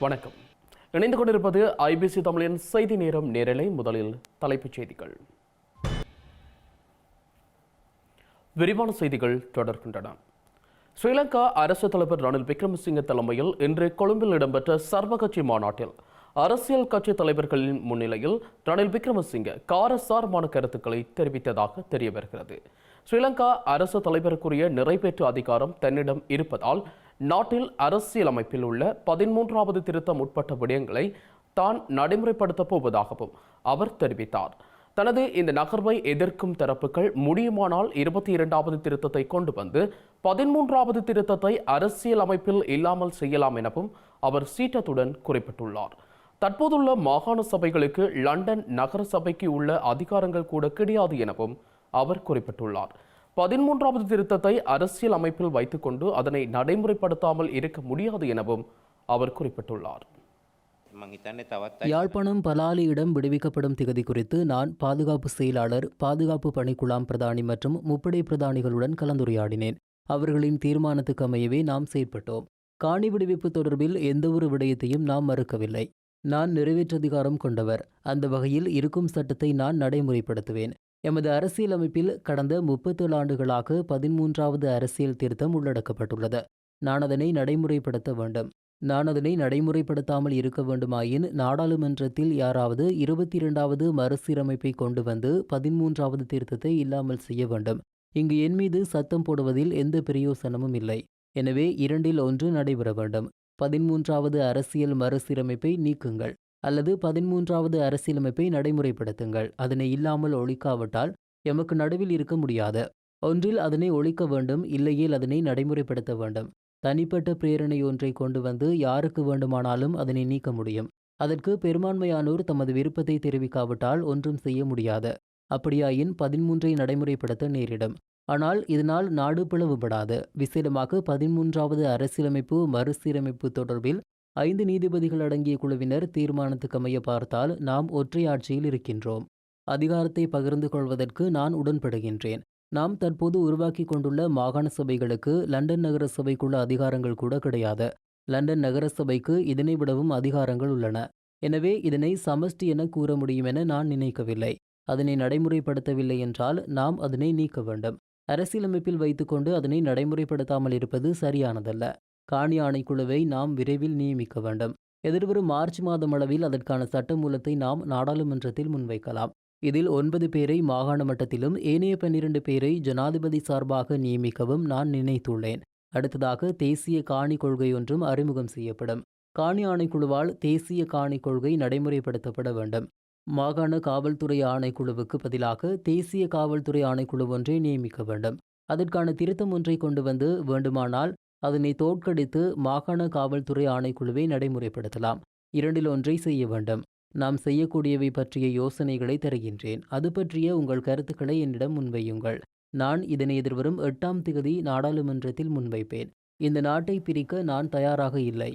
வணக்கம். இணைந்து கொண்டிருப்பது ஐபிசி தமிழின் செய்தி நேரம் நேரலை. முதலில் தலைப்புச் செய்திகள். விரிவான செய்திகள் தொடர்கின்றன. ஸ்ரீலங்கா அரசு தலைவர் ரணில் விக்ரமசிங்க தலைமையில் இன்று கொழும்பில் இடம்பெற்ற சர்வகட்சி மாநாட்டில் அரசியல் கட்சி தலைவர்களின் முன்னிலையில் ரணில் விக்ரமசிங்க காரசாரமான கருத்துக்களை தெரிவித்ததாக தெரிய வருகிறது. ஸ்ரீலங்கா அரசு தலைவருக்குரிய நிறைவேற்று அதிகாரம் தன்னிடம் இருப்பதால் நாட்டில் அரசியலமைப்பில் உள்ள 13வது திருத்தம் உட்பட்ட விடயங்களை தான் நடைமுறைப்படுத்தப் போவதாகவும் அவர் தெரிவித்தார். தனது இந்த நகர்வை எதிர்க்கும் தரப்புகள் முடியுமானால் 22வது திருத்தத்தை கொண்டு வந்து 13வது திருத்தத்தை அரசியலமைப்பில் இல்லாமல் செய்யலாம் எனவும் அவர் சீற்றத்துடன் குறிப்பிட்டுள்ளார். தற்போதுள்ள மாகாண சபைகளுக்கு லண்டன் நகர சபைக்கு உள்ள அதிகாரங்கள் கூட கிடையாது எனவும் அவர் குறிப்பிட்டுள்ளார். 13வது திருத்தத்தை அரசியல் அமைப்பில் வைத்துக் கொண்டு அதனை நடைமுறைப்படுத்தாமல் இருக்க முடியாது எனவும் அவர் குறிப்பிட்டுள்ளார். யாழ்ப்பாணம் பலாலியிடம் விடுவிக்கப்படும் திகதி குறித்து நான் பாதுகாப்பு செயலாளர், பாதுகாப்பு பணிக்குழாம் பிரதானி மற்றும் முப்படை பிரதானிகளுடன் கலந்துரையாடினேன். அவர்களின் தீர்மானத்துக்கு அமையவே நாம் செயற்பட்டோம். காணி விடுவிப்பு தொடர்பில் எந்தவொரு விடயத்தையும் நாம் மறுக்கவில்லை. நான் நிறைவேற்றதிகாரம் கொண்டவர். அந்த வகையில் இருக்கும் சட்டத்தை நான் நடைமுறைப்படுத்துவேன். எமது அரசியலமைப்பில் கடந்த 37 ஆண்டுகளாக 13வது அரசியல் திருத்தம் உள்ளடக்கப்பட்டுள்ளது. நான் அதனை நடைமுறைப்படுத்த வேண்டும். நான் அதனை நடைமுறைப்படுத்தாமல் இருக்க வேண்டுமாயின் நாடாளுமன்றத்தில் யாராவது 22வது மறுசீரமைப்பை கொண்டு வந்து 13வது திருத்தத்தை இல்லாமல் செய்ய வேண்டும். இங்கு என் மீது சத்தம் போடுவதில் எந்த பிரயோசனமும் இல்லை. எனவே 2இல் 1 நடைபெற வேண்டும். 13வது அரசியல் மறுசீரமைப்பை நீக்குங்கள் அல்லது 13வது அரசியலமைப்பை நடைமுறைப்படுத்துங்கள். அதனை இல்லாமல் ஒழிக்காவிட்டால் எமக்கு நடுவில் இருக்க முடியாது. ஒன்றில் அதனை ஒழிக்க வேண்டும், இல்லையேல் அதனை நடைமுறைப்படுத்த வேண்டும். தனிப்பட்ட பிரேரணை ஒன்றை கொண்டு வந்து யாருக்கு வேண்டுமானாலும் அதனை நீக்க முடியும். அதற்கு பெரும்பான்மையானோர் தமது விருப்பத்தை தெரிவிக்காவிட்டால் ஒன்றும் செய்ய முடியாது. அப்படியாயின் 13ஐ நடைமுறைப்படுத்த நேரிடும். ஆனால் இதனால் நாடு பிளவுபடாது. விசேடமாக 13வது அரசியலமைப்பு மறுசீரமைப்பு தொடர்பில் 5 நீதிபதிகள் அடங்கிய குழுவினர் தீர்மானத்துக்கு அமைய பார்த்தால் நாம் ஒற்றை ஆட்சியில் இருக்கின்றோம். அதிகாரத்தை பகிர்ந்து கொள்வதற்கு நான் உடன்படுகின்றேன். நாம் தற்போது உருவாக்கி கொண்டுள்ள மாகாண சபைகளுக்கு லண்டன் நகர சபைக்குள்ள அதிகாரங்கள் கூட கிடையாது. லண்டன் நகர சபைக்கு இதனை விடவும் அதிகாரங்கள் உள்ளன. எனவே இதனை சமஷ்டி என கூற முடியும் என நான் நினைக்கவில்லை. அதனை நடைமுறைப்படுத்தவில்லை என்றால் நாம் அதனை நீக்க வேண்டும். அரசியலமைப்பில் வைத்துக்கொண்டு அதனை நடைமுறைப்படுத்தாமல் இருப்பது சரியானதல்ல. காணி ஆணைக்குழுவை நாம் விரைவில் நியமிக்க வேண்டும். எதிர்வரும் மார்ச் மாதம் அளவில் அதற்கான சட்டமூலத்தை நாம் நாடாளுமன்றத்தில் முன்வைக்கலாம். இதில் 9 பேரை மாகாண மட்டத்திலும் ஏனைய 12 பேரை ஜனாதிபதி சார்பாக நியமிக்கவும் நான் நினைத்துள்ளேன். அடுத்ததாக தேசிய காணி கொள்கை ஒன்றும் அறிமுகம் செய்யப்படும். காணி ஆணைக்குழுவால் தேசிய காணி கொள்கை நடைமுறைப்படுத்தப்பட வேண்டும். மாகாண காவல்துறை ஆணைக்குழுவுக்கு பதிலாக தேசிய காவல்துறை ஆணைக்குழு ஒன்றை நியமிக்க வேண்டும். அதற்கான திருத்தம் ஒன்றை கொண்டு வந்து வேண்டுமானால் அதனை தோற்கடித்து மாகாண காவல்துறை ஆணைக்குழுவை நடைமுறைப்படுத்தலாம். 2இல் 1 செய்ய வேண்டும். நாம் செய்யக்கூடியவை பற்றிய யோசனைகளை தருகின்றேன். அது பற்றிய உங்கள் கருத்துக்களை என்னிடம் முன்வையுங்கள். நான் இதனை எதிர்வரும் 8ஆம் திகதி நாடாளுமன்றத்தில் முன்வைப்பேன். இந்த நாட்டை பிரிக்க நான் தயாராக இல்லை.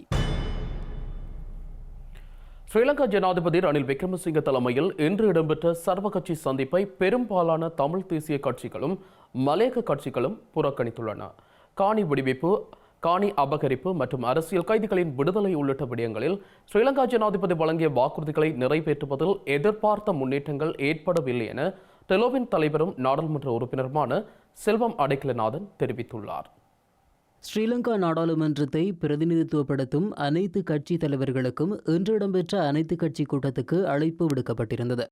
ஸ்ரீலங்கா ஜனாதிபதி ரணில் விக்ரமசிங்க தலைமையில் இன்று இடம்பெற்ற சர்வகட்சி சந்திப்பை பெரும்பாலான தமிழ் தேசிய கட்சிகளும் மலையக கட்சிகளும் புறக்கணித்துள்ளன. காணி விடுவிப்பு, காணி அபகரிப்பு மற்றும் அரசியல் கைதிகளின் விடுதலை உள்ளிட்ட விடயங்களில் ஸ்ரீலங்கா ஜனாதிபதி வழங்கிய வாக்குறுதிகளை நிறைவேற்றுவதில் எதிர்பார்த்த முன்னேற்றங்கள் ஏற்படவில்லை என டெலோவின் தலைவரும் நாடாளுமன்ற உறுப்பினருமான செல்வம் அடைக்கலநாதன் தெரிவித்துள்ளார். ஸ்ரீலங்கா நாடாளுமன்றத்தை பிரதிநிதித்துவப்படுத்தும் அனைத்து கட்சி தலைவர்களுக்கும் இன்று இடம்பெற்ற அனைத்து கட்சி கூட்டத்துக்கு அழைப்பு விடுக்கப்பட்டிருந்தது.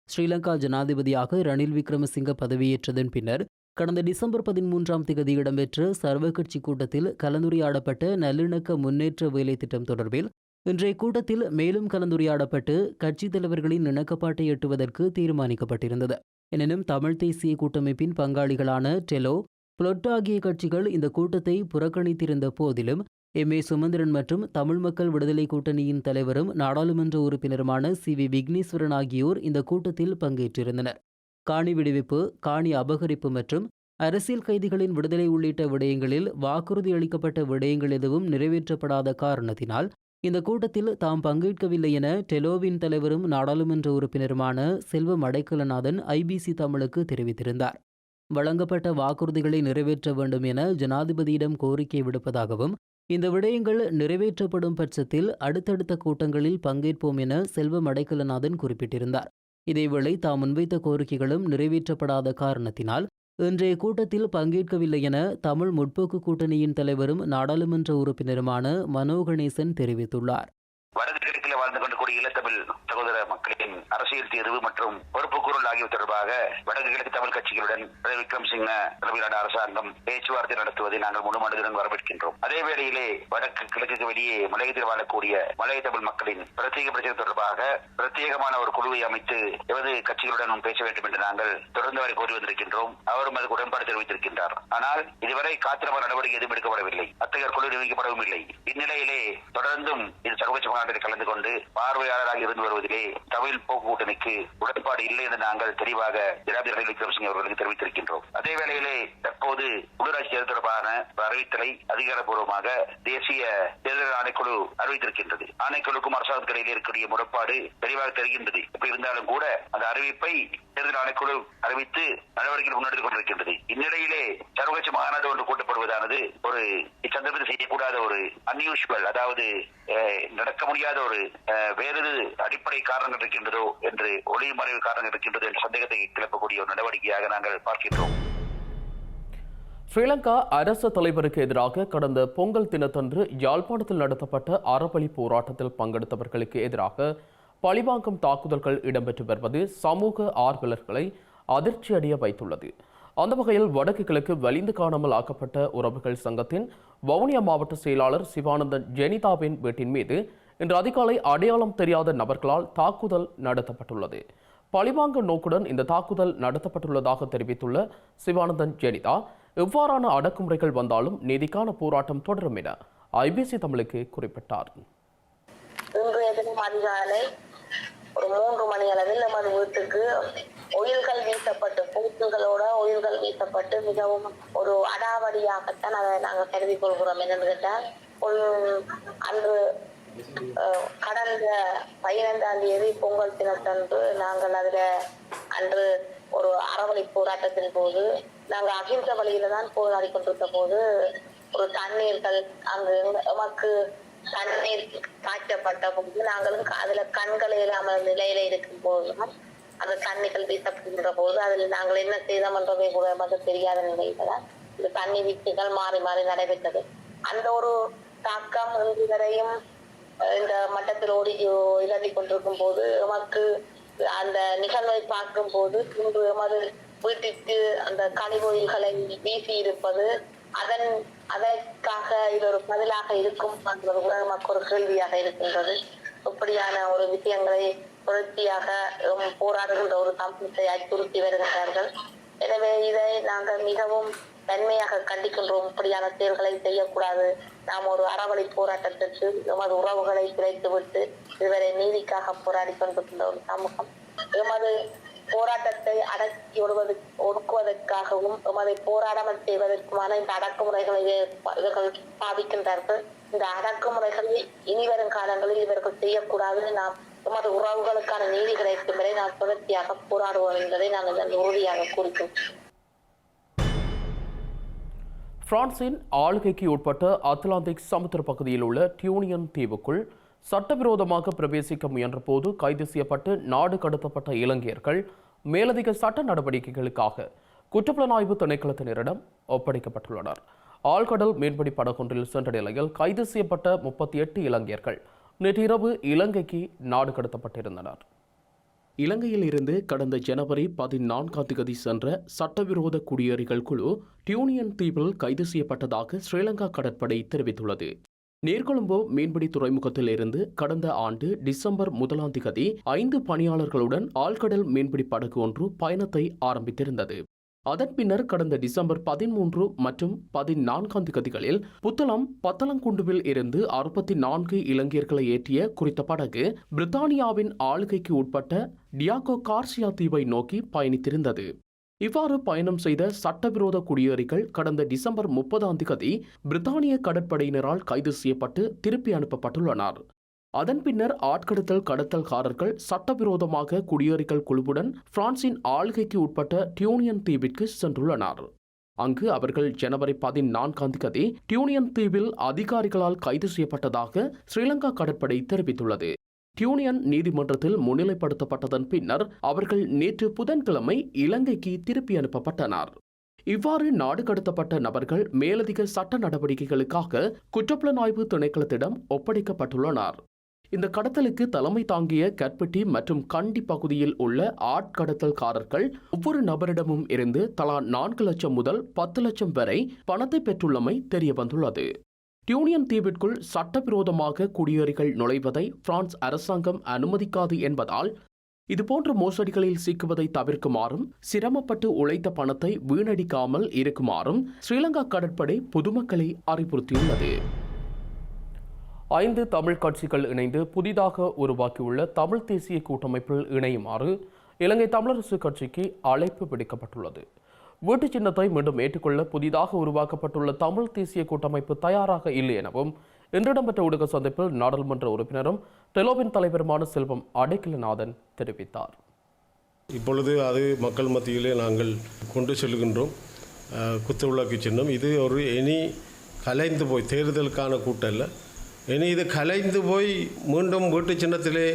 ஸ்ரீலங்கா ஜனாதிபதியாக ரணில் விக்ரமசிங்க பதவியேற்றதன் பின்னர் கடந்த டிசம்பர் 13ஆம் தேதி இடம்பெற்ற சர்வகட்சி கூட்டத்தில் கலந்துரையாடப்பட்ட நல்லிணக்க முன்னேற்ற வேலை திட்டம் தொடர்பில் இன்றைய கூட்டத்தில் மேலும் கலந்துரையாடப்பட்டு கட்சித் தலைவர்களின் இணக்கப்பாட்டை எட்டுவதற்கு தீர்மானிக்கப்பட்டிருந்தது. எனினும் தமிழ் தேசிய கூட்டமைப்பின் பங்காளிகளான டெலோ, புளொட் ஆகிய கட்சிகள் இந்த கூட்டத்தை புறக்கணித்திருந்த போதிலும் எம்.ஏ. சுமந்திரன் மற்றும் தமிழ் மக்கள் விடுதலை கூட்டணியின் தலைவரும் நாடாளுமன்ற உறுப்பினருமான சி.வி. விக்னேஸ்வரன் ஆகியோர் இந்த கூட்டத்தில் பங்கேற்றிருந்தனர். காணி விடுவிப்பு, காணி அபகரிப்பு மற்றும் அரசியல் கைதிகளின் விடுதலை உள்ளிட்ட விடயங்களில் வாக்குறுதி அளிக்கப்பட்ட விடயங்கள் எதுவும் நிறைவேற்றப்படாத காரணத்தினால் இந்த கூட்டத்தில் தாம் பங்கேற்கவில்லை என டெலோவின் தலைவரும் நாடாளுமன்ற உறுப்பினருமான செல்வம் அடைக்கலநாதன் ஐபிசி தமிழுக்கு தெரிவித்திருந்தார். வழங்கப்பட்ட வாக்குறுதிகளை நிறைவேற்ற வேண்டும் என ஜனாதிபதியிடம் கோரிக்கை விடுப்பதாகவும், இந்த விடயங்கள் நிறைவேற்றப்படும் பட்சத்தில் அடுத்தடுத்த கூட்டங்களில் பங்கேற்போம் என செல்வம் அடைக்கலநாதன் குறிப்பிட்டிருந்தார். இதேவேளை தாம் முன்வைத்த கோரிக்கைகளும் நிறைவேற்றப்படாத காரணத்தினால் இன்றைய கூட்டத்தில் பங்கேற்கவில்லை என தமிழ் முற்போக்கு கூட்டணியின் தலைவரும் நாடாளுமன்ற உறுப்பினருமான மனோ கணேசன் தெரிவித்துள்ளார். வடக்கு கிழக்கில் வாழ்ந்து கொண்டிருக்கூடிய ஈழத்தமிழ் சகோதர மக்களின் அரசியல் தீர்வு மற்றும் பொறுப்புக்கூறல் ஆகியவை தொடர்பாக வடக்கு கிழக்கு தமிழ் கட்சிகளுடன் ரணில் விக்ரமசிங்க தலைமையிலான அரசாங்கம் பேச்சுவார்த்தை நடத்துவதை நாங்கள் முழு மனதுடன் வரவேற்கின்றோம். அதே வேளையிலே வடக்கு கிழக்குக்கு வெளியே மலையத்தில் வாழக்கூடிய மலைய தமிழ் மக்களின் பிரத்யேக பிரச்சனை தொடர்பாக பிரத்யேகமான ஒரு குழுவை அமைத்து எவது கட்சிகளுடன் பேச வேண்டும் என்று நாங்கள் தொடர்ந்து வரை கோரி வந்திருக்கின்றோம். அவரும் அதுக்கு உடன்பாடு தெரிவித்திருக்கின்றார். ஆனால் இதுவரை காத்திரமான நடவடிக்கை எதுவும் எடுக்கப்படவில்லை. அத்தகைய குழு நியமிக்கப்படவும் இல்லை. இந்நிலையிலே தொடர்ந்தும் இது சர்வதேச மாநாட்டில் கலந்து கொண்டு பார்வையாளராக இருந்து வருவதிலே தமிழ் போக்கு கூட்டணிக்கு உடன்பாடு இல்லை என்று நாங்கள் தெளிவாக ஜனாதிபதி ரணில் விக்ரமசிங்கே அவர்களுக்கு தெரிவித்திருக்கின்றோம். அதே வேளையிலே தற்போது உள்ளூராட்சி தேர்தல் தொடர்பான அறிவித்தலை அதிகாரப்பூர்வமாக தேசிய தேர்தல் ஆணைக்குழு அறிவித்திருக்கின்றது. ஆணைக்குழுக்கும் அரசாங்கத்துக்கு இடையிலே இருக்கக்கூடிய முறைப்பாடு தெளிவாக தெரிகின்றது. இப்ப இருந்தாலும் கூட அந்த அறிவிப்பை தேர்தல் ஆணைக்குழு அறிவித்து நடவடிக்கைகள் முன்னெடுத்துக் கொண்டிருக்கின்றது. இந்நிலையிலே சர்வகட்சி மாநாடு ஒன்று கூட்டப்படுவதானது ஒரு இச்சந்தர்ப்பத்தில் செய்யக்கூடாத ஒரு அன்யூஷுவல், அதாவது நடக்க முடியாத ஒரு வேறு அடிப்படை காரணங்கள் இருக்கின்றதோ என்று ஒளி மறைவு காரணங்கள் இருக்கின்றது என்ற சந்தேகத்தை கிளப்பக்கூடிய ஒரு நடவடிக்கையாக நாங்கள் பார்க்கின்றோம். ஸ்ரீலங்கா அரசு தலைவருக்கு எதிராக கடந்த பொங்கல் தினத்தன்று யாழ்ப்பாணத்தில் நடத்தப்பட்ட அறவழி போராட்டத்தில் பங்கெடுத்தவர்களுக்கு எதிராக பழிவாங்கும் தாக்குதல்கள் இடம்பெற்று வருவது சமூக ஆர்வலர்களை அதிர்ச்சியடைய வைத்துள்ளது. அந்த வகையில் வடக்கு கிழக்கு வலிந்து காணாமல் ஆக்கப்பட்ட உறவுகள் சங்கத்தின் வவுனியா மாவட்ட செயலாளர் சிவானந்தன் ஜெனிதாவின் வீட்டின் மீது இன்று அதிகாலை அடையாளம் தெரியாத நபர்களால் தாக்குதல் நடத்தப்பட்டுள்ளது. பழிவாங்கும் நோக்குடன் இந்த தாக்குதல் நடத்தப்பட்டுள்ளதாக தெரிவித்துள்ள சிவானந்தன் ஜெனிதா, எவ்வாறான அடக்குமுறைகள் வந்தாலும் நீதிக்கான போராட்டம் தொடரும் என ஐபிசி தமிழுக்கு குறிப்பிட்டார். ஒரு 3 மணி அளவில் நமது வீட்டுக்கு ஒயில்கள் வீசப்பட்டு பூத்துகளோட ஒயில்கள் வீசப்பட்டு மிகவும் ஒரு அடாவடியாகத்தான் அதை நாங்கள் கருதி கொள்கிறோம். என்னன்னு கேட்டால் அன்று கடந்த 15ஆம் தேதி பொங்கல் தினத்தன்று நாங்கள் அன்று ஒரு அறவழி போராட்டத்தின் போது நாங்கள் அகிம்ச வழியில தான் போராடி கொண்டிருந்த போது ஒரு தண்ணீர்கள் அங்கு எமக்கு தண்ணீர் காய்ச்சப்பட்ட போது நாங்களும் அதுல கண்களை இல்லாமல் நிலையில இருக்கும் போதுதான் அந்த தண்ணிகள் வீசப்படுகின்ற போது அதில் நாங்கள் என்ன செய்தோம் என்றதை கூட நமக்கு தெரியாத நிலையில இந்த தண்ணி வீச்சுகள் மாறி மாறி நடைபெற்றது. அந்த ஒரு தாக்கம் இன்று வரையும் இந்த மட்டத்தில் இழந்து கொண்டிருக்கும் போது எமக்கு அந்த நிகழ்வை பார்க்கும் போது இன்று எமது வீட்டிற்கு அந்த கனிகோயில்களை வீசி இருப்பது அதற்காக இது ஒரு பதிலாக இருக்கும் என்பது கூட நமக்கு ஒரு கேள்வியாக இருக்கின்றது. இப்படியான ஒரு விஷயங்களை தொடர்ச்சியாக போராடுகின்ற ஒரு சமூகத்தை அச்சுறுத்தி வருகின்றார்கள். எனவே இதை நாங்கள் மிகவும் தன்மையாக கண்டிக்கின்றோம். இப்படியான செயல்களை செய்யக்கூடாது. நாம் ஒரு அறவழி போராட்டத்திற்கு எமது உறவுகளை குறைத்துவிட்டு இதுவரை நீதிக்காக போராடி கொண்டிருக்கின்ற ஒரு சமூகம் எமது போராட்டத்தை அடக்கி ஒடுக்குவதற்காகவும் எமதை போராடாமல் செய்வதற்குமான இந்த அடக்குமுறைகளை இவர்கள் பாவிக்கின்றார்கள். இந்த அடக்குமுறைகளை இனிவரும் காலங்களில் இவர்கள் செய்யக்கூடாது. நாம் எமது உறவுகளுக்கான நீதி கிடைக்கும் வரை நாம் தொடர்ச்சியாக போராடுவோம் என்பதை நாங்கள் உறுதியாக கூறுகிறோம். பிரான்சின் ஆளுகைக்கு உட்பட்ட அத்லாந்திக் சமுத்திர பகுதியில் உள்ள டியூனியன் தீவுக்குள் சட்டவிரோதமாக பிரவேசிக்க முயன்றபோது கைது செய்யப்பட்டு நாடு கடத்தப்பட்ட இலங்கையர்கள் மேலதிக சட்ட நடவடிக்கைகளுக்காக குற்றப்புலனாய்வு திணைக்களத்தினரிடம் ஒப்படைக்கப்பட்டுள்ளனர். ஆழ்கடல் மீன்பிடி படகொன்றில் சென்ற நிலையில் கைது செய்யப்பட்ட 38 இலங்கையர்கள் நேற்றிரவு இலங்கைக்கு நாடு கடத்தப்பட்டிருந்தனர். இலங்கையில் இருந்து கடந்த ஜனவரி 14ஆம் தேதி சென்ற சட்டவிரோத குடியேறிகள் குழு டியூனியன் தீவில் கைது செய்யப்பட்டதாக ஸ்ரீலங்கா கடற்படை தெரிவித்துள்ளது. நீர்கொழும்பு மீன்பிடி துறைமுகத்தில் இருந்து கடந்த ஆண்டு டிசம்பர் 1ஆம் தேதி 5 பணியாளர்களுடன் ஆழ்கடல் மீன்பிடி படகு ஒன்று பயணத்தை ஆரம்பித்திருந்தது. அதன் பின்னர் கடந்த டிசம்பர் 13 மற்றும் 14ஆம் தேதிகளில் புத்தளம் பத்தலங்குண்டுவில் இருந்து 64 இலங்கையர்களை ஏற்றிய குறித்த படகு பிரித்தானியாவின் ஆளுகைக்கு உட்பட்ட டியாகோ கார்சியா தீவை நோக்கி பயணித்திருந்தது. இவ்வாறு பயணம் செய்த சட்டவிரோத குடியேறிகள் கடந்த டிசம்பர் 30ஆம் தேதி பிரித்தானிய கடற்படையினரால் கைது செய்யப்பட்டு திருப்பி அனுப்பப்பட்டுள்ளனர். அதன் பின்னர் ஆட்கடத்தல் கடத்தல்காரர்கள் சட்டவிரோதமாக குடியேறிகள் குழுவுடன் பிரான்சின் ஆள்கைக்கு உட்பட்ட டியூனியன் தீவிற்கு சென்றுள்ளனர். அங்கு அவர்கள் ஜனவரி 14 டியூனியன் தீவில் அதிகாரிகளால் கைது செய்யப்பட்டதாக ஸ்ரீலங்கா கடற்படை தெரிவித்துள்ளது. டியூனியன் நீதிமன்றத்தில் முன்னிலைப்படுத்தப்பட்டதன் பின்னர் அவர்கள் நேற்று புதன்கிழமை இலங்கைக்கு திருப்பி அனுப்பப்பட்டனர். இவ்வாறு நாடு கடத்தப்பட்ட நபர்கள் மேலதிக சட்ட நடவடிக்கைகளுக்காக குற்றப்புலனாய்வு திணைக்களத்திடம் ஒப்படைக்கப்பட்டுள்ளனர். இந்த கடத்தலுக்கு தலைமை தாங்கிய கற்பட்டி மற்றும் கண்டி பகுதியில் உள்ள ஆட்கடத்தல்காரர்கள் ஒவ்வொரு நபரிடமும் இருந்து தலா 4 லட்சம் முதல் 10 லட்சம் வரை பணத்தை பெற்றுள்ளமை தெரியவந்துள்ளது. டியூனியன் தீவிற்குள் சட்டவிரோதமாக குடியேறிகள் நுழைவதை பிரான்ஸ் அரசாங்கம் அனுமதிக்காது என்பதால் இதுபோன்ற மோசடிகளில் சிக்குவதை தவிர்க்குமாறும் சிரமப்பட்டு உழைத்த பணத்தை வீணடிக்காமல் இருக்குமாறும் ஸ்ரீலங்கா கடற்படை பொதுமக்களை அறிவுறுத்தியுள்ளது. 5 தமிழ் கட்சிகள் இணைந்து புதிதாக உருவாக்கியுள்ள தமிழ் தேசிய கூட்டமைப்பில் இணையுமாறு இலங்கை தமிழரசு கட்சிக்கு அழைப்பு விடுக்கப்பட்டுள்ளது. வீட்டு சின்னத்தை மீண்டும் ஏற்றுக்கொள்ள புதிதாக உருவாக்கப்பட்டுள்ள தமிழ் தேசிய கூட்டமைப்பு தயாராக இல்லை எனவும் இன்று இடம்பெற்ற ஊடக சந்திப்பில் நாடாளுமன்ற உறுப்பினரும் டெலோவின் தலைவருமான செல்வம் அடைக்கலநாதன் தெரிவித்தார். இப்பொழுது அது மக்கள் மத்தியிலே நாங்கள் கொண்டு செல்கின்றோம். குத்துவிளக்கு சின்னம் இது ஒரு இனி கலைந்து போய் தேர்தலுக்கான கூட்டம் இல்லை. இனி இது கலைந்து போய் மீண்டும் வீட்டு சின்னத்திலே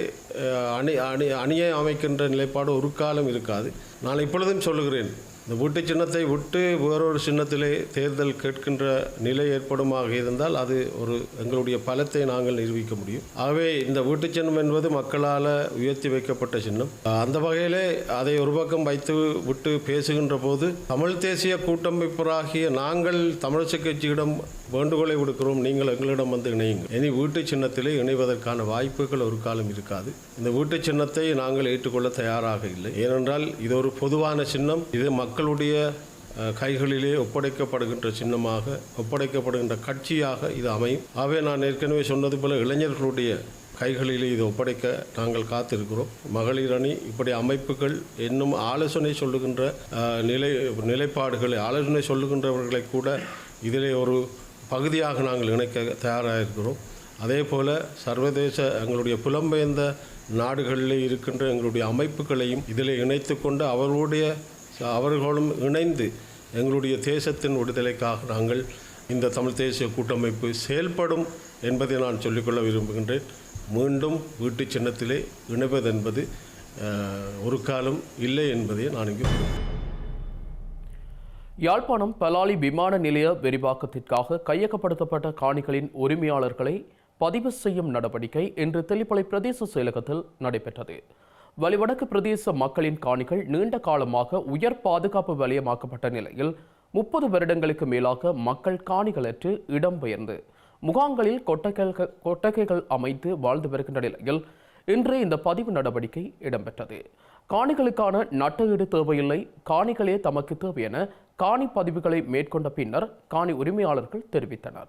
அணியை அமைக்கின்ற நிலைப்பாடு ஒரு காலம் இருக்காது. நான் இப்பொழுதும் சொல்லுகிறேன், இந்த வீட்டு சின்னத்தை விட்டு வேறொரு சின்னத்திலே தேர்தல் கேட்கின்ற நிலை ஏற்படுமாக இருந்தால் அது ஒரு எங்களுடைய பலத்தை நாங்கள் நிரூபிக்க முடியும். ஆகவே இந்த வீட்டு சின்னம் என்பது மக்களால் உயர்த்தி வைக்கப்பட்ட சின்னம். அந்த வகையிலே அதை ஒரு பக்கம் வைத்து விட்டு பேசுகின்ற போது தமிழ் தேசிய கூட்டமைப்பராகிய நாங்கள் தமிழரசுக் கட்சியிடம் வேண்டுகோளை விடுக்கிறோம், நீங்கள் எங்களிடம் வந்து இணையுங்கள். இனி வீட்டு சின்னத்திலே இணைவதற்கான வாய்ப்புகள் ஒரு காலம் இருக்காது. இந்த வீட்டு சின்னத்தை நாங்கள் ஏற்றுக்கொள்ள தயாராக இல்லை. ஏனென்றால் இது ஒரு பொதுவான சின்னம். இது மக்களுடைய கைகளிலே ஒப்படைக்கப்படுகின்ற சின்னமாக, ஒப்படைக்கப்படுகின்ற கட்சியாக இது அமையும். ஆகவே நான் ஏற்கனவே சொன்னது போல இளைஞர்களுடைய கைகளிலே இது ஒப்படைக்க நாங்கள் காத்திருக்கிறோம். மகளிர் அணி இப்படி அமைப்புகள் இன்னும் ஆலோசனை சொல்லுகின்ற நிலைப்பாடுகளை ஆலோசனை சொல்லுகின்றவர்களை கூட இதிலே ஒரு பகுதியாக நாங்கள் இணைக்க தயாராக இருக்கிறோம். அதே போல் சர்வதேச எங்களுடைய புலம்பெயர்ந்த நாடுகளில் இருக்கின்ற எங்களுடைய அமைப்புகளையும் இதில் இணைத்து கொண்டு அவர்களும் இணைந்து எங்களுடைய தேசத்தின் விடுதலைக்காக நாங்கள் இந்த தமிழ் தேசிய கூட்டமைப்பு செயல்படும் என்பதை நான் சொல்லிக்கொள்ள விரும்புகின்றேன். மீண்டும் வீட்டு சின்னத்திலே இணைவதென்பது ஒரு காலம் இல்லை என்பதை நான் இங்கு யாழ்ப்பாணம் பலாலி விமான நிலைய விரிவாக்கத்திற்காக கையகப்படுத்தப்பட்ட காணிகளின் உரிமையாளர்களை பதிவு செய்யும் நடவடிக்கை இன்று தெல்லிப்பளை பிரதேச செயலகத்தில் நடைபெற்றது. வலிவடக்கு பிரதேச மக்களின் காணிகள் நீண்ட காலமாக உயர் பாதுகாப்பு வலயமாக்கப்பட்ட நிலையில் 30 வருடங்களுக்கு மேலாக மக்கள் காணிகளற்று இடம்பெயர்ந்து முகாம்களில் கொட்டகைகள் அமைத்து வாழ்ந்து வருகின்ற நிலையில் இன்று இந்த பதிவு நடவடிக்கை இடம்பெற்றது. காணிகளுக்கான நட்டஈடு தேவையில்லை, காணிகளே தமக்கு தேவை என காணி பதிவுகளை மேற்கொண்ட பின்னர் காணி உரிமையாளர்கள் தெரிவித்தனர்.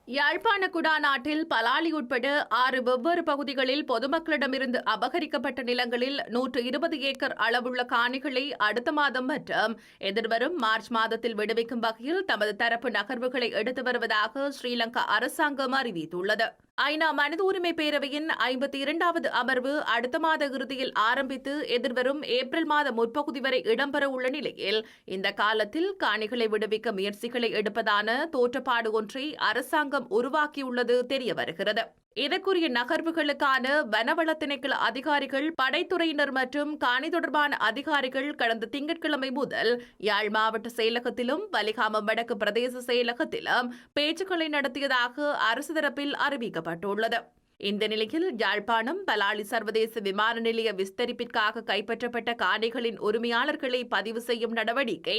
யாழ்ப்பாண குடாநாட்டில் பலாலி உட்பட 6 வெவ்வேறு பகுதிகளில் பொதுமக்களிடமிருந்து அபகரிக்கப்பட்ட நிலங்களில் 120 ஏக்கர் அளவுள்ள காணிகளை அடுத்த மாதம் மற்றும் எதிர்வரும் மார்ச் மாதத்தில் விடுவிக்கும் வகையில் தமது தரப்பு நகர்வுகளை எடுத்து வருவதாக ஸ்ரீலங்கா அரசாங்கம் அறிவித்துள்ளது. ஐநா மனித உரிமை பேரவையின் 52வது அமர்வு அடுத்த மாத இறுதியில் ஆரம்பித்து எதிர்வரும் ஏப்ரல் மாத முற்பகுதி வரை இடம்பெற உள்ள நிலையில் இந்த காலத்தில் காணிகளை விடுவிக்க முயற்சிகளை எடுப்பதான தோற்றப்பாடு ஒன்றை அரசாங்கம் உருவாக்கியுள்ளது தெரிய வருகிறது. இதற்குரிய நகர்வுகளுக்கான வனவள திணைக்கள அதிகாரிகள், படைத்துறையினர் மற்றும் காணி தொடர்பான அதிகாரிகள் கடந்த திங்கட்கிழமை முதல் யாழ் மாவட்ட செயலகத்திலும் வலிகாமம் வடக்கு பிரதேச செயலகத்திலும் பேச்சுக்களை நடத்தியதாக அரசு தரப்பில் அறிவிக்கப்பட்டுள்ளது. இந்த நிலையில் யாழ்ப்பாணம் பலாலி சர்வதேச விமான நிலைய விஸ்தரிப்பிற்காக கைப்பற்றப்பட்ட காணிகளின் உரிமையாளர்களை பதிவு செய்யும் நடவடிக்கை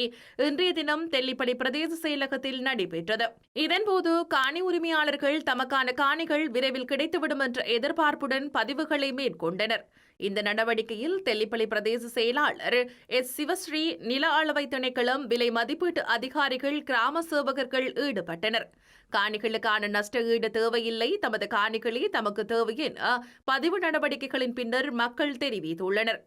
இன்றைய தினம் தெல்லிப்பளை பிரதேச செயலகத்தில் நடைபெற்றது. இதன்போது காணி உரிமையாளர்கள் தமக்கான காணிகள் விரைவில் கிடைத்துவிடும் என்ற எதிர்பார்ப்புடன் பதிவுகளை மேற்கொண்டனர். இந்த நடவடிக்கையில் தெல்லிப்பளை பிரதேச செயலாளர் எஸ். சிவஸ்ரீ, நில அளவை திணைக்களம், விலை மதிப்பீட்டு அதிகாரிகள், கிராம சேவகர்கள் ஈடுபட்டனர். காணிகளுக்கான நஷ்ட ஈடு தேவையில்லை, தமது காணிகளே தமக்கு தேவை என பதிவு நடவடிக்கைகளின் பின்னர் மக்கள் தெரிவித்துள்ளனர்.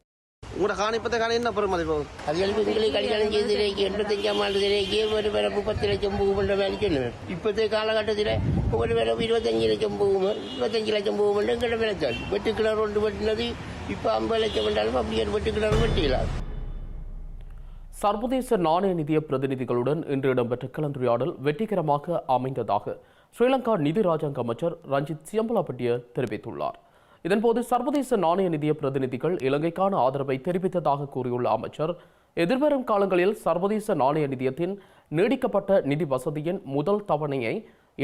உங்களோட காணிப்பத்தை காணி என்ன பெருமதி போகும்? அது எங்களை கல்யாணம் செய்திருக்கு 85ஆம் ஆண்டுலேயே ஒரு வேலை 30 லட்சம் போகும்ன்ற வேலை சொன்னேன். இப்போதைய காலகட்டத்தில் ஒரு வேலை 25 லட்சம் போகும், 25 லட்சம் போகும் எங்களை வேலை தான். வெட்டுக்கிணறு ஒன்று வெட்டினது இப்போ 50 லட்சம் என்றாலும் அப்படியே வெட்டுக்கிணறு வெட்டிக்கலாம். சர்வதேச நாணய நிதிய பிரதிநிதிகளுடன் இன்று இடம்பெற்ற கலந்துரையாடல் வெற்றிகரமாக அமைந்ததாக ஸ்ரீலங்கா நிதி ராஜாங்க அமைச்சர் ரஞ்சித் சியம்பலாபட்டிய தெரிவித்துள்ளார். இதன்போது சர்வதேச நாணய நிதிய பிரதிநிதிகள் இலங்கைக்கான ஆதரவை தெரிவித்ததாக கூறியுள்ள அமைச்சர், எதிர்வரும் காலங்களில் சர்வதேச நாணய நிதியத்தின் நீடிக்கப்பட்ட நிதி வசதியின் முதல் தவணையை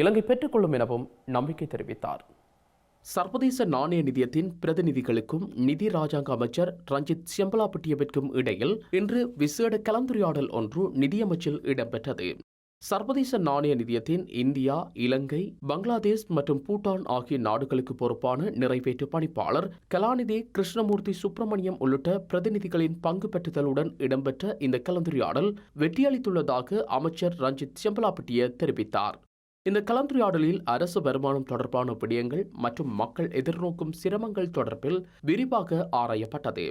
இலங்கை பெற்றுக்கொள்ளும் எனவும் நம்பிக்கை தெரிவித்தார். சர்வதேச நாணய நிதியத்தின் பிரதிநிதிகளுக்கும் நிதி ராஜாங்க அமைச்சர் ரஞ்சித் சியம்பலாபட்டியவிற்கும் இடையில் இன்று விசேட கலந்துரையாடல் ஒன்று நிதியமைச்சில் இடம்பெற்றது. சர்வதேச நாணய நிதியத்தின் இந்தியா, இலங்கை, பங்களாதேஷ் மற்றும் பூட்டான் ஆகிய நாடுகளுக்கு பொறுப்பான நிறைவேற்று பணிப்பாளர் கலாநிதி கிருஷ்ணமூர்த்தி சுப்பிரமணியம் உள்ளிட்ட பிரதிநிதிகளின் பங்கு பெற்றுதலுடன் இடம்பெற்ற இந்த கலந்துரையாடல் வெற்றியளித்துள்ளதாக அமைச்சர் ரஞ்சித் சியம்பலாபட்டிய தெரிவித்தார். இந்த கலந்துரையாடலில் அரசு வருமானம் தொடர்பான விடயங்கள் மற்றும் மக்கள் எதிர்நோக்கும் சிரமங்கள் தொடர்பில் விரிவாக ஆராயப்பட்டது.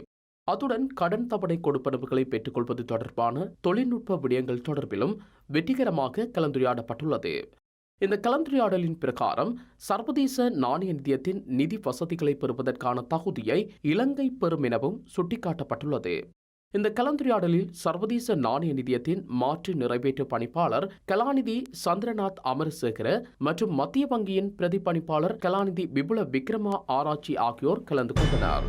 அத்துடன் கடன் தவணை கொடுப்பனவுகளை பெற்றுக்கொள்வது தொடர்பான தொழில்நுட்ப விடயங்கள் தொடர்பிலும் வெற்றிகரமாக கலந்துரையாடப்பட்டுள்ளது. இந்த கலந்துரையாடலின் பிரகாரம் சர்வதேச நாணய நிதியத்தின் நிதி வசதிகளை பெறுவதற்கான தகுதியை இலங்கை பெறும் எனவும் சுட்டிக்காட்டப்பட்டுள்ளது. இந்த கலந்துரையாடலில் சர்வதேச நாணய நிதியத்தின் மாற்று நிறைவேற்று பணிப்பாளர் கலாநிதி சந்திரநாத் அமரசேகர மற்றும் மத்திய வங்கியின் பிரதிபணிப்பாளர் கலாநிதி விபுல விக்ரமா ஆராய்ச்சி ஆகியோர் கலந்து கொண்டனர்.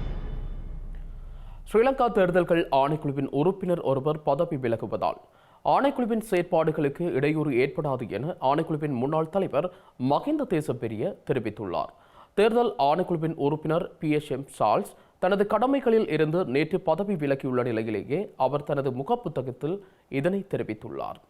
ஸ்ரீலங்கா தேர்தல்கள் ஆணைக்குழுவின் உறுப்பினர் ஒருவர் பதவி விலகுவதால் ஆணைக்குழுவின் செயற்பாடுகளுக்கு இடையூறு ஏற்படாது என ஆணைக்குழுவின் முன்னாள் தலைவர் மஹிந்த தேசப்பிரிய தெரிவித்துள்ளார். தேர்தல் ஆணைக்குழுவின் உறுப்பினர் PHM சார்ல்ஸ் தனது கடமைகளில் இருந்து நேற்று பதவி விலகியுள்ள நிலையிலேயே அவர் தனது முகப்புத்தகத்தில் இதனை தெரிவித்துள்ளார்.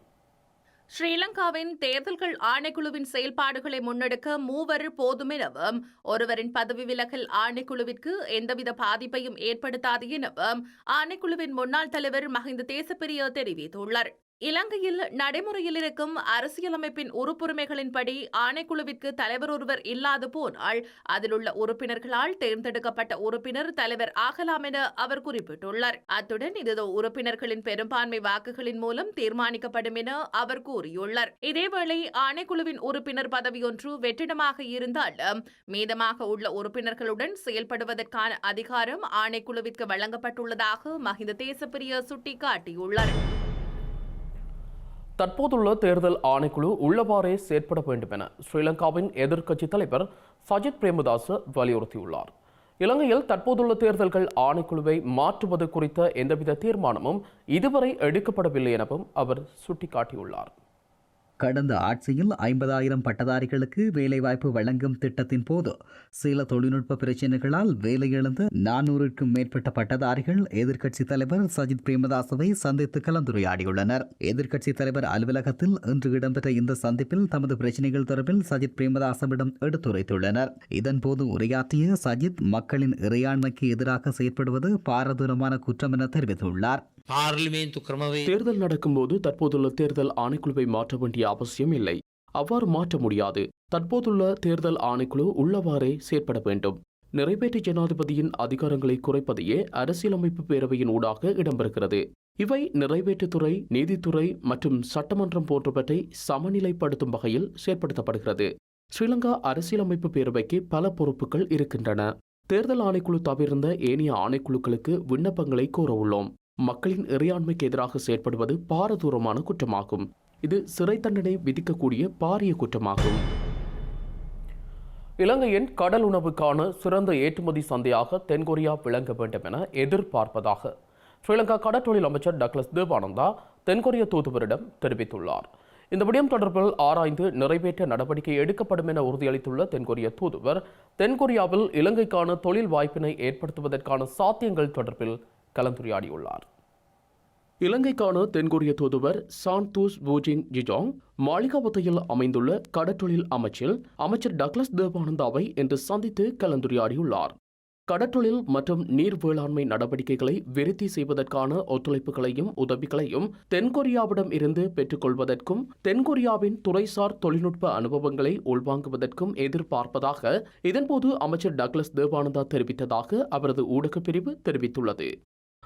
ஸ்ரீலங்காவின் தேர்தல்கள் ஆணைக்குழுவின் செயல்பாடுகளை முன்னெடுக்க மூவர் போதும் எனவும் ஒருவரின் பதவி விலகல் ஆணைக்குழுவிற்கு எந்தவித பாதிப்பையும் ஏற்படுத்தாது எனவும் ஆணைக்குழுவின் முன்னாள் தலைவர் மஹிந்த தேசப்பிரிய தெரிவித்துள்ளார். இலங்கையில் நடைமுறையில் இருக்கும் அரசியலமைப்பின் உறுப்புரிமைகளின்படி ஆணைக்குழுவிற்கு தலைவர் ஒருவர் இல்லாது போனால் அதில் உள்ள உறுப்பினர்களால் தேர்ந்தெடுக்கப்பட்ட உறுப்பினர் தலைவர் ஆகலாம் என அவர் குறிப்பிட்டுள்ளார். அத்துடன் இது உறுப்பினர்களின் பெரும்பான்மை வாக்குகளின் மூலம் தீர்மானிக்கப்படும் என அவர் கூறியுள்ளார். இதேவேளை ஆணைக்குழுவின் உறுப்பினர் பதவியொன்று வெற்றிடமாக இருந்தாலும் மீதமாக உள்ள உறுப்பினர்களுடன் செயல்படுவதற்கான அதிகாரம் ஆணைக்குழுவிற்கு வழங்கப்பட்டுள்ளதாக மஹிந்த தேசப்பிரிய சுட்டிக்காட்டியுள்ளார். தற்போதுள்ள தேர்தல் ஆணைக்குழு உள்ளவாறே செயற்பட வேண்டும் என ஸ்ரீலங்காவின் எதிர்க்கட்சி தலைவர் சஜித் பிரேமதாச வலியுறுத்தியுள்ளார். இலங்கையில் தற்போதுள்ள தேர்தல்கள் ஆணைக்குழுவை மாற்றுவது குறித்த எந்தவித தீர்மானமும் இதுவரை எடுக்கப்படவில்லை எனவும் அவர் சுட்டிக்காட்டியுள்ளார். கடந்த ஆட்சியில் 50,000 பட்டதாரிகளுக்கு வேலைவாய்ப்பு வழங்கும் திட்டத்தின் போது சில தொழில்நுட்ப பிரச்சினைகளால் வேலையிழந்த 400க்கும் மேற்பட்ட பட்டதாரிகள் எதிர்க்கட்சித் தலைவர் சஜித் பிரேமதாசவை சந்தித்து கலந்துரையாடியுள்ளனர். எதிர்க்கட்சித் தலைவர் அலுவலகத்தில் இன்று இடம்பெற்ற இந்த சந்திப்பில் தமது பிரச்சினைகள் தொடர்பில் சஜித் பிரேமதாசவிடம் எடுத்துரைத்துள்ளனர். இதன்போது உரையாற்றிய சஜித் மக்களின் இறையாண்மைக்கு எதிராக செயற்படுவது பாரதூரமான குற்றம் என தெரிவித்துள்ளார். தேர்தல் நடக்கும்போது தற்போதுள்ள தேர்தல் ஆணைக்குழுவை மாற்ற வேண்டிய அவசியம் இல்லை. அவ்வாறு மாற்ற முடியாது. தற்போதுள்ள தேர்தல் ஆணைக்குழு உள்ளவாறே செயற்பட வேண்டும். நிறைவேற்று ஜனாதிபதியின் அதிகாரங்களை குறைப்பதையே அரசியலமைப்பு பேரவையின் ஊடாக இடம்பெறுகிறது. இவை நிறைவேற்றுத்துறை, நீதித்துறை மற்றும் சட்டமன்றம் போன்றவற்றை சமநிலைப்படுத்தும் வகையில் செயற்படுத்தப்படுகிறது. ஸ்ரீலங்கா அரசியலமைப்பு பேரவைக்கு பல பொறுப்புகள் இருக்கின்றன. தேர்தல் ஆணைக்குழு தவிர்ந்த ஏனைய ஆணைக்குழுக்களுக்கு விண்ணப்பங்களை கோர உள்ளோம். மக்களின் இறையாண்மைக்கு எதிராக செயற்படுவது பாரதூரமான குற்றமாகும். இது சிறை தண்டனை விதிக்கக்கூடிய பாரிய குற்றமாகும். இலங்கையின் கடல் உணவுக்கான சிறந்த ஏற்றுமதி சந்தையாக தென்கொரியா விளங்க வேண்டும் என எதிர்பார்ப்பதாக ஸ்ரீலங்கா கடற்றொழில் அமைச்சர் டக்ளஸ் தேவானந்தா தென்கொரிய தூதுவரிடம் தெரிவித்துள்ளார். இந்த விடயம் தொடர்பில் ஆராய்ந்து நிறைவேற்ற நடவடிக்கை எடுக்கப்படும் என உறுதியளித்துள்ள தென்கொரிய தூதுவர் தென்கொரியாவில் இலங்கைக்கான தொழில் வாய்ப்பினை ஏற்படுத்துவதற்கான சாத்தியங்கள் தொடர்பில் கலந்துரையாடியுள்ளார். இலங்கைக்கான தென்கொரிய தூதுவர் சான்தூஸ் பூஜிங் ஜிஜாங் மாளிகாவத்தையில் அமைந்துள்ள கடற்றொழில் அமைச்சில் அமைச்சர் டக்ளஸ் தேவானந்தாவை இன்று சந்தித்து கலந்துரையாடியுள்ளார். கடற்றொழில் மற்றும் நீர் வேளாண்மை நடவடிக்கைகளை விருத்தி செய்வதற்கான ஒத்துழைப்புகளையும் உதவிகளையும் தென்கொரியாவிடம் இருந்து பெற்றுக்கொள்வதற்கும் தென்கொரியாவின் துறைசார் தொழில்நுட்ப அனுபவங்களை உள்வாங்குவதற்கும் எதிர்பார்ப்பதாக இதன்போது அமைச்சர் டக்ளஸ் தேவானந்தா தெரிவித்ததாக அவரது ஊடகப் பிரிவு தெரிவித்துள்ளது.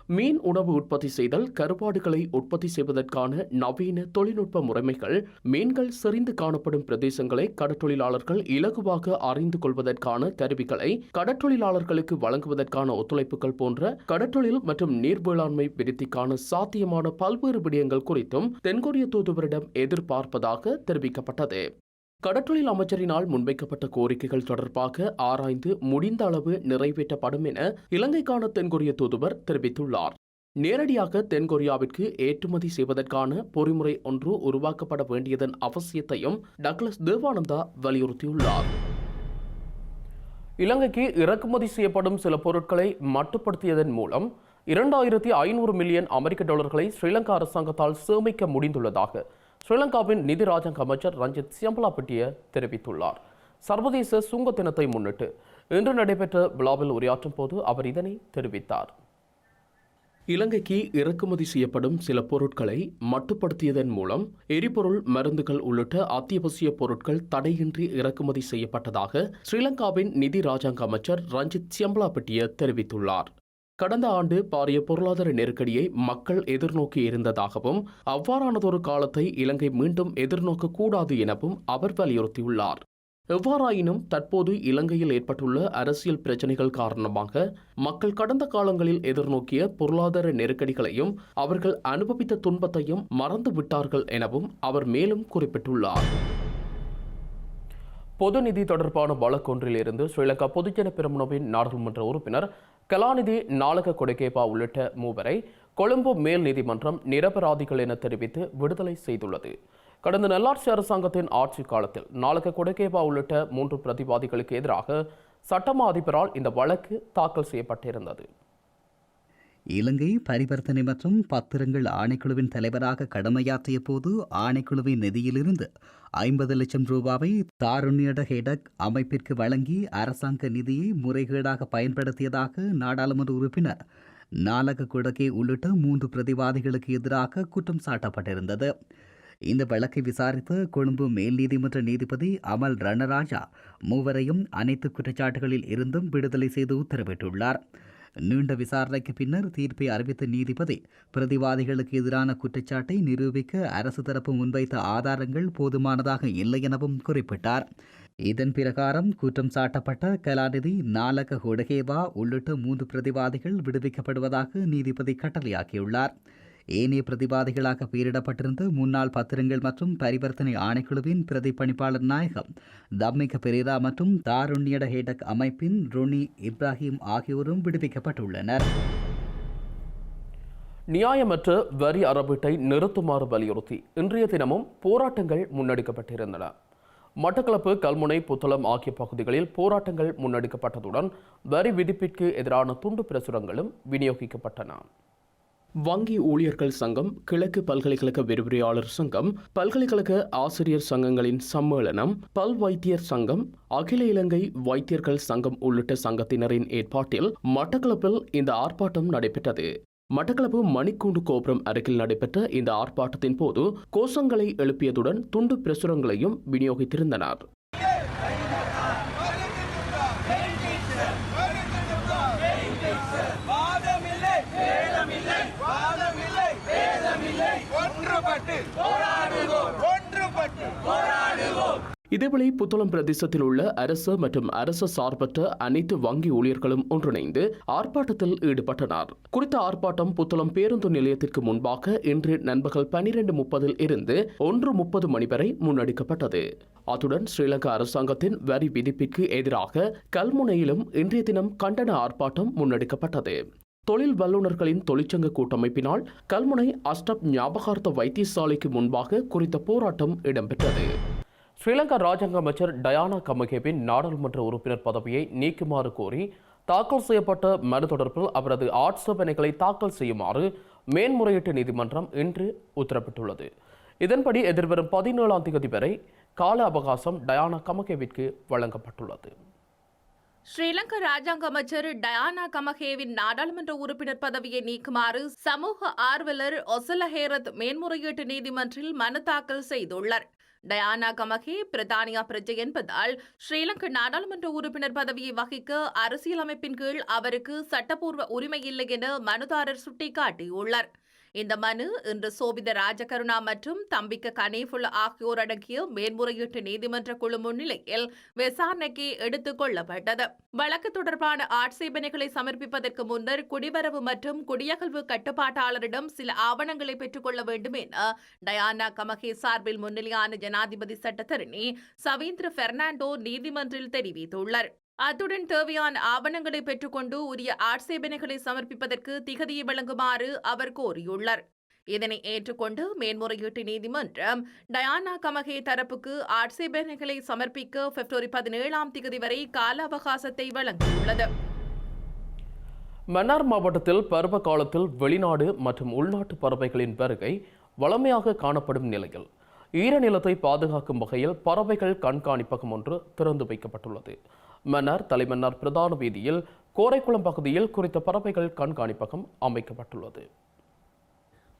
மீன் உணவு உற்பத்தி செய்தல், கருவாடுகளை உற்பத்தி செய்வதற்கான நவீன தொழில்நுட்ப முறைமைகள், மீன்கள் செறிந்து காணப்படும் பிரதேசங்களை கடற்றொழிலாளர்கள் இலகுவாக அறிந்து கொள்வதற்கான கருவிகளை கடற்றொழிலாளர்களுக்கு வழங்குவதற்கான ஒத்துழைப்புகள் போன்ற கடற்றொழில் மற்றும் நீர் வேளாண்மை விருத்திக்கான சாத்தியமான பல்வேறு விடயங்கள் குறித்தும் தென்கொரிய தூதுவரிடம் எதிர்பார்ப்பதாக தெரிவிக்கப்பட்டது. கடற்றொழில் அமைச்சரினால் முன்வைக்கப்பட்ட கோரிக்கைகள் தொடர்பாக ஆராய்ந்து முடிந்த அளவு நிறைவேற்றப்படும் என இலங்கைக்கான தென்கொரிய தூதுவர் தெரிவித்துள்ளார். நேரடியாக தென்கொரியாவிற்கு ஏற்றுமதி செய்வதற்கான பொறிமுறை ஒன்று உருவாக்கப்பட வேண்டியதன் அவசியத்தையும் டக்ளஸ் தேவானந்தா வலியுறுத்தியுள்ளார். இலங்கைக்கு இறக்குமதி செய்யப்படும் சில பொருட்களை மட்டுப்படுத்தியதன் மூலம் 2500 மில்லியன் அமெரிக்க டாலர்களை ஸ்ரீலங்கா அரசாங்கத்தால் சேமிக்க முடிந்துள்ளதாக ஸ்ரீலங்காவின் நிதி ராஜாங்க அமைச்சர் ரஞ்சித் சியம்பலாபட்டிய தெரிவித்துள்ளார். சர்வதேச சுங்க தினத்தை முன்னிட்டு இன்று நடைபெற்ற விழாவில் உரையாற்றும் போது அவர் இதனை தெரிவித்தார். இலங்கைக்கு இறக்குமதி செய்யப்படும் சில பொருட்களை மட்டுப்படுத்தியதன் மூலம் எரிபொருள், மருந்துகள் உள்ளிட்ட அத்தியாவசிய பொருட்கள் தடையின்றி இறக்குமதி செய்யப்பட்டதாக ஸ்ரீலங்காவின் நிதி ராஜாங்க அமைச்சர் ரஞ்சித் சியம்பலாபட்டிய தெரிவித்துள்ளார். கடந்த ஆண்டு பாரிய பொருளாதார நெருக்கடியை மக்கள் எதிர்நோக்கி இருந்ததாகவும் அவ்வாறானதொரு காலத்தை இலங்கை மீண்டும் எதிர்நோக்கக்கூடாது எனவும் அவர் வலியுறுத்தியுள்ளார். எவ்வாறாயினும் தற்போது இலங்கையில் ஏற்பட்டுள்ள அரசியல் பிரச்சினைகள் காரணமாக மக்கள் கடந்த காலங்களில் எதிர்நோக்கிய பொருளாதார நெருக்கடிகளையும் அவர்கள் அனுபவித்த துன்பத்தையும் மறந்து விட்டார்கள் எனவும் அவர் மேலும் குறிப்பிட்டுள்ளார். பொது நிதி தொடர்பான வழக்கொன்றில் இருந்து ஸ்ரீலங்கா பொதுஜன பெரமுனவின் நாடாளுமன்ற உறுப்பினர் கலாநிதி நாலக கொடகேபா உள்ளிட்ட மூவரை கொழும்பு மேல் நீதிமன்றம் நிரபராதிகள் என தெரிவித்து விடுதலை செய்துள்ளது. கடந்த நல்லாட்சி அரசாங்கத்தின் ஆட்சி காலத்தில் நாலக கொடகேபா உள்ளிட்ட 3 பிரதிவாதிகளுக்கு எதிராக சட்டமா அதிபரால் இந்த வழக்கு தாக்கல் செய்யப்பட்டிருந்தது. இலங்கை பரிவர்த்தனை மற்றும் பத்திரங்கள் ஆணைக்குழுவின் தலைவராக கடமையாற்றிய போது ஆணைக்குழுவின் நிதியிலிருந்து 50 லட்சம் ரூபாவை தாருண்யட ஹெடக் அமைப்பிற்கு வழங்கி அரசாங்க நிதியை முறைகேடாக பயன்படுத்தியதாக நாடாளுமன்ற உறுப்பினர் நாலக கொடகே உள்ளிட்ட 3 பிரதிவாதிகளுக்கு எதிராக குற்றம் சாட்டப்பட்டிருந்தது. இந்த வழக்கை விசாரித்த கொழும்பு மேல் நீதிமன்ற நீதிபதி அமல் ரணராஜா மூவரையும் அனைத்து குற்றச்சாட்டுகளில் இருந்தும் விடுதலை செய்து உத்தரவிட்டுள்ளார். நீண்ட விசாரணைக்கு பின்னர் தீர்ப்பை அறிவித்த நீதிபதி பிரதிவாதிகளுக்கு எதிரான குற்றச்சாட்டை நிரூபிக்க அரசு தரப்பு முன்வைத்த ஆதாரங்கள் போதுமானதாக இல்லை எனவும் குறிப்பிட்டார். இதன் பிரகாரம் குற்றம் சாட்டப்பட்ட கலாநிதி நாலக கொடகேபா உள்ளிட்ட 3 பிரதிவாதிகள் விடுவிக்கப்படுவதாக நீதிபதி கட்டளையாக்கியுள்ளார். ஏனைய பிரதிவாதிகளாக பெயரிடப்பட்டிருந்த முன்னாள் பத்திரங்கள் மற்றும் பரிவர்த்தனை ஆணைக்குழுவின் பிரதி பணிப்பாளர் நாயகம் தம்மிக பெரேரா மற்றும் தாருண்யட ஹேடக் அமைப்பின் ரொனி இப்ராஹிம் ஆகியோரும் விடுவிக்கப்பட்டுள்ளனர். நியாயமற்ற வரி அறவீட்டை நிறுத்துமாறு வலியுறுத்தி இன்றைய தினமும் போராட்டங்கள் முன்னெடுக்கப்பட்டிருந்தன. மட்டக்களப்பு, கல்முனை, புத்தளம் ஆகிய பகுதிகளில் போராட்டங்கள் முன்னெடுக்கப்பட்டதுடன் வரி விதிப்பிற்கு எதிரான துண்டு பிரசுரங்களும் விநியோகிக்கப்பட்டன. வங்கி ஊழியர்கள் சங்கம், கிழக்கு பல்கலைக்கழக விரிவுரையாளர் சங்கம், பல்கலைக்கழக ஆசிரியர் சங்கங்களின் சம்மேளனம், பல் வைத்தியர் சங்கம், அகில இலங்கை வைத்தியர்கள் சங்கம் உள்ளிட்ட சங்கத்தினரின் ஏற்பாட்டில் மட்டக்களப்பில் இந்த ஆர்ப்பாட்டம் நடைபெற்றது. மட்டக்களப்பு மணிக்கூண்டு கோபுரம் அருகில் நடைபெற்ற இந்த ஆர்ப்பாட்டத்தின் போது கோஷங்களை எழுப்பியதுடன் துண்டு பிரசுரங்களையும் விநியோகித்திருந்தனர். இதேவேளை புத்தளம் பிரதேசத்தில் உள்ள அரசு மற்றும் அரசு சார்பற்ற அனைத்து வங்கி ஊழியர்களும் ஒன்றிணைந்து ஆர்ப்பாட்டத்தில் ஈடுபட்டனர். குறித்த ஆர்ப்பாட்டம் புத்தளம் பேருந்து நிலையத்திற்கு முன்பாக இன்று நண்பகல் 12:30 இருந்து 1:30 மணி வரை முன்னெடுக்கப்பட்டது. அத்துடன் ஸ்ரீலங்கா அரசாங்கத்தின் வரி விதிப்பிற்கு எதிராக கல்முனையிலும் இன்றைய தினம் கண்டன ஆர்ப்பாட்டம் முன்னெடுக்கப்பட்டது. தொழில் வல்லுநர்களின் தொழிற்சங்க கூட்டமைப்பினால் கல்முனை அஸ்டப் ஞாபகார்த்த வைத்தியசாலைக்கு முன்பாக குறித்த போராட்டம் இடம்பெற்றது. ஸ்ரீலங்கா ராஜாங்க அமைச்சர் டயானா கமகேவின் நாடாளுமன்ற உறுப்பினர் பதவியை நீக்குமாறு கோரி தாக்கல் செய்யப்பட்ட மனு தொடர்பில் அவரது ஆட்சேபனைகளை தாக்கல் செய்யுமாறு மேன்முறையீட்டு நீதிமன்றம் இன்று உத்தரவிட்டுள்ளது. இதன்படி எதிர்வரும் 17ஆம் தேதி வரை கால அவகாசம் டயானா கமகேவிற்கு வழங்கப்பட்டுள்ளது. ஸ்ரீலங்கா ராஜாங்க அமைச்சர் டயானா கமகேவின் நாடாளுமன்ற உறுப்பினர் பதவியை நீக்குமாறு சமூக ஆர்வலர் ஒசல ஹேரத் மேன்முறையீட்டு நீதிமன்றில் மனு தாக்கல் செய்துள்ளார். டயானா கமகே பிரித்தானியா பிரஜை என்பதால் ஸ்ரீலங்கா நாடாளுமன்ற உறுப்பினர் பதவியை வகிக்க அரசியலமைப்பின் கீழ் அவருக்கு சட்டப்பூர்வ உரிமை இல்லை என மனுதாரர் சுட்டிக்காட்டியுள்ளார். இந்த மனு இன்று சோபித ராஜகருணா மற்றும் தம்பிக்க கனேஃபுல் ஆகியோர் அடங்கிய மேன்முறையீட்டு நீதிமன்ற குழு முன்னிலையில் விசாரணைக்கு எடுத்துக் கொள்ளப்பட்டது. வழக்கு தொடர்பான ஆட்சேபனைகளை சமர்ப்பிப்பதற்கு முன்னர் குடிவரவு மற்றும் குடியகல்வு கட்டுப்பாட்டாளரிடம் சில ஆவணங்களை பெற்றுக் கொள்ள வேண்டும் என டயானா கமகே சார்பில் முன்னிலையான ஜனாதிபதி சட்டத்தரணி சவீந்திர பெர்னாண்டோ நீதிமன்றில் தெரிவித்துள்ளார். அத்துடன் தேவையான ஆவணங்களை பெற்றுக்கொண்டு உரிய ஆட்சேபனைகளை சமர்ப்பிப்பதற்கு திகதியை வழங்குமாறு அவர் கோரியுள்ளார். இதனை ஏற்றுக்கொண்டு மேன்முறையீட்டு நீதிமன்றம் டயானா கமகே தரப்புக்கு ஆட்சேபனைகளை சமர்ப்பிக்க பிப்ரவரி 17 வரை கால அவகாசத்தை வழங்கியுள்ளது. மன்னார் மாவட்டத்தில் பருவ காலத்தில் வெளிநாடு மற்றும் உள்நாட்டு பறவைகளின் வருகை வளமையாக காணப்படும் நிலையில் ஈரநிலத்தை பாதுகாக்கும் வகையில் பறவைகள் கண்காணிப்பகம் ஒன்று திறந்து வைக்கப்பட்டுள்ளது. மன்னார் தலைமன்னார் பிரதான வீதியில் கோரைக்குளம் பகுதியில் குறித்த பறவைகள் கண்காணிப்பகம் அமைக்கப்பட்டுள்ளது.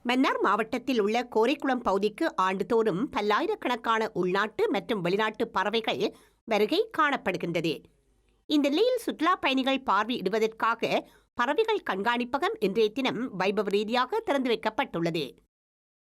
மன்னார் மாவட்டத்தில் உள்ள கோரைக்குளம் பகுதிக்கு ஆண்டுதோறும் பல்லாயிரக்கணக்கான உள்நாட்டு மற்றும் வெளிநாட்டு பறவைகள் வருகை காணப்படுகின்றது. இந்த நிலையில் சுற்றுலா பயணிகள் பார்வையிடுவதற்காக பறவைகள் கண்காணிப்பகம் இன்றைய தினம் வைபவ ரீதியாக திறந்து வைக்கப்பட்டுள்ளது.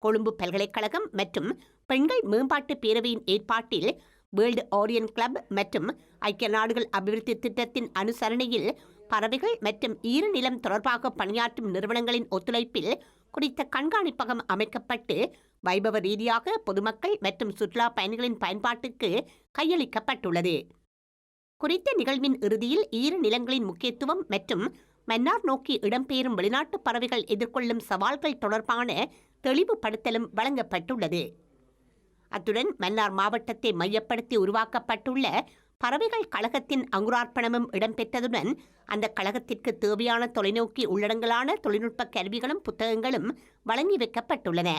கொழும்பு பல்கலைக்கழகம் மற்றும் பெண்கள் மேம்பாட்டு பேரவையின் ஏற்பாட்டில் வேர்ல்டு ஓரியன் கிளப் மற்றும் ஐக்கிய நாடுகள் அபிவிருத்தி திட்டத்தின் அனுசரணையில் பறவைகள் மற்றும் ஈரநிலம் தொடர்பாக பணியாற்றும் நிறுவனங்களின் ஒத்துழைப்பில் குறித்த கண்காணிப்பகம் அமைக்கப்பட்டு வைபவ ரீதியாக பொதுமக்கள் மற்றும் சுற்றுலா பயணிகளின் பயன்பாட்டுக்கு கையளிக்கப்பட்டுள்ளது. குறித்த நிகழ்வின் இறுதியில் ஈரநிலங்களின் முக்கியத்துவம் மற்றும் மன்னார் நோக்கி இடம்பெயரும் வெளிநாட்டு பறவைகள் எதிர்கொள்ளும் சவால்கள் தொடர்பான தெளிவுபடுத்தலும் வழங்கப்பட்டுள்ளது. அத்துடன் மன்னார் மாவட்டத்தை மையப்படுத்தி உருவாக்கப்பட்டுள்ள பறவைகள் கழகத்தின் அங்குரார்ப்பணமும் இடம்பெற்றதுடன் அந்த கழகத்திற்கு தேவையான தொலைநோக்கி உள்ளடங்கலான தொழில்நுட்ப கருவிகளும் புத்தகங்களும் வழங்கி வைக்கப்பட்டுள்ளன.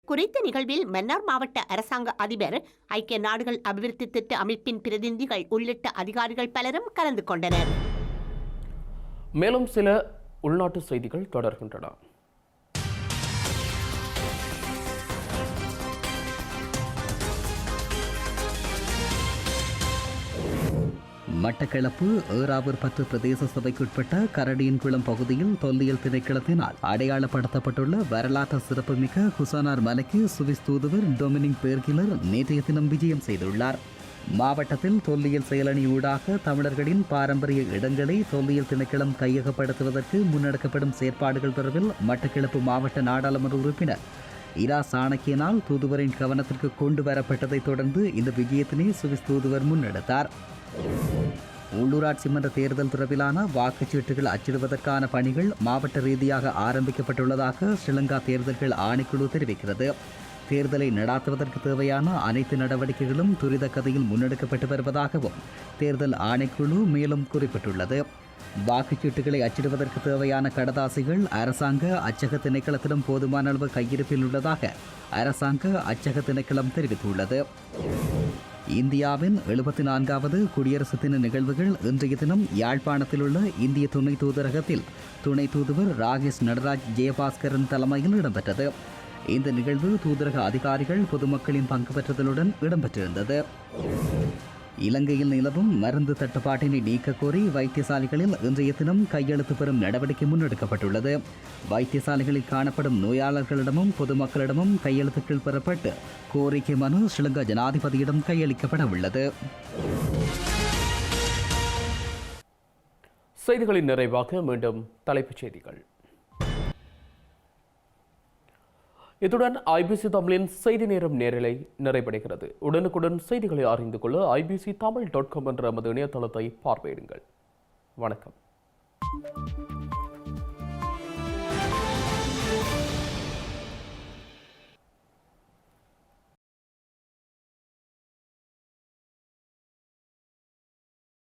குறித்த நிகழ்வில் மன்னார் மாவட்ட அரசாங்க அதிபர், ஐக்கிய நாடுகள் அபிவிருத்தி திட்ட அமைப்பின் பிரதிநிதிகள் உள்ளிட்ட அதிகாரிகள் பலரும் கலந்து கொண்டனர். மேலும் சில உள்நாட்டு செய்திகள் தொடர்கின்றன. மட்டக்களப்பு ஏறாவூர் 10 பிரதேச சபைக்குட்பட்ட கரடியன்குளம் பகுதியில் தொல்லியல் திணைக்களத்தினால் அடையாளப்படுத்தப்பட்டுள்ள வரலாற்று சிறப்புமிக்க குசானார் மலைக்கு சுவிஸ் தூதுவர் டொமினிக் பேர்கிலர் நேற்றைய தினம் விஜயம் செய்துள்ளார். மாவட்டத்தில் தொல்லியல் செயலணி ஊடாக தமிழர்களின் பாரம்பரிய இடங்களை தொல்லியல் திணைக்களம் கையகப்படுத்துவதற்கு முன்னெடுக்கப்படும் செயற்பாடுகள் தொடர்பில் மட்டக்களப்பு மாவட்ட நாடாளுமன்ற உறுப்பினர் இரா சாணக்கியனால் தூதுவரின் கவனத்திற்கு கொண்டு வரப்பட்டதைத் தொடர்ந்து இந்த விஜயத்தினை சுவிஸ் தூதுவர் முன்னெடுத்தார். உள்ளூராட்சி மன்ற தேர்தல் தொடர்பிலான வாக்குச்சீட்டுகள் அச்சிடுவதற்கான பணிகள் மாவட்ட ரீதியாக ஆரம்பிக்கப்பட்டுள்ளதாக ஸ்ரீலங்கா தேர்தல்கள் ஆணைக்குழு தெரிவிக்கிறது. தேர்தலை நடாத்துவதற்கு தேவையான அனைத்து நடவடிக்கைகளும் துரித கதையில் முன்னெடுக்கப்பட்டு வருவதாகவும் தேர்தல் ஆணைக்குழு மேலும் குறிப்பிட்டுள்ளது. வாக்குச்சீட்டுகளை அச்சிடுவதற்கு தேவையான கடதாசிகள் அரசாங்க அச்சக திணைக்களத்திடம் போதுமான அளவு கையிருப்பில் உள்ளதாக அரசாங்க அச்சக திணைக்களம் தெரிவித்துள்ளது. இந்தியாவின் 74வது குடியரசு தின நிகழ்வுகள் இன்றைய தினம் யாழ்ப்பாணத்தில் உள்ள இந்திய துணை தூதரகத்தில் துணை தூதுவர் ராகேஷ் நடராஜ் ஜெயபாஸ்கரன் தலைமையில் இடம்பெற்றது. இந்த நிகழ்வு தூதரக அதிகாரிகள் பொதுமக்களின் பங்கு பெற்றதுடன் இடம்பெற்றிருந்தது. இலங்கையில் நிலவும் மருந்து தட்டுப்பாட்டினை நீக்க கோரி வைத்தியசாலைகளில் இன்றைய தினம் கையெழுத்து பெறும் நடவடிக்கை முன்னெடுக்கப்பட்டுள்ளது. வைத்தியசாலைகளில் காணப்படும் நோயாளர்களிடமும் பொதுமக்களிடமும் கையெழுத்துக்கள் பெறப்பட்டு கோரிக்கை மனு ஸ்ரீலங்கா ஜனாதிபதியிடம் கையளிக்கப்பட உள்ளது. செய்திகளின் நிறைவாக மீண்டும் தலைப்புச் செய்திகள். இத்துடன் ஐபிசி தமிழின் செய்தி நேரம் நேரலை நிறைவடைகிறது. உடனுக்குடன் செய்திகளை அறிந்து கொள்ள ibctamil.com என்ற நமது இணையதளத்தை பார்வையிடுங்கள். வணக்கம்.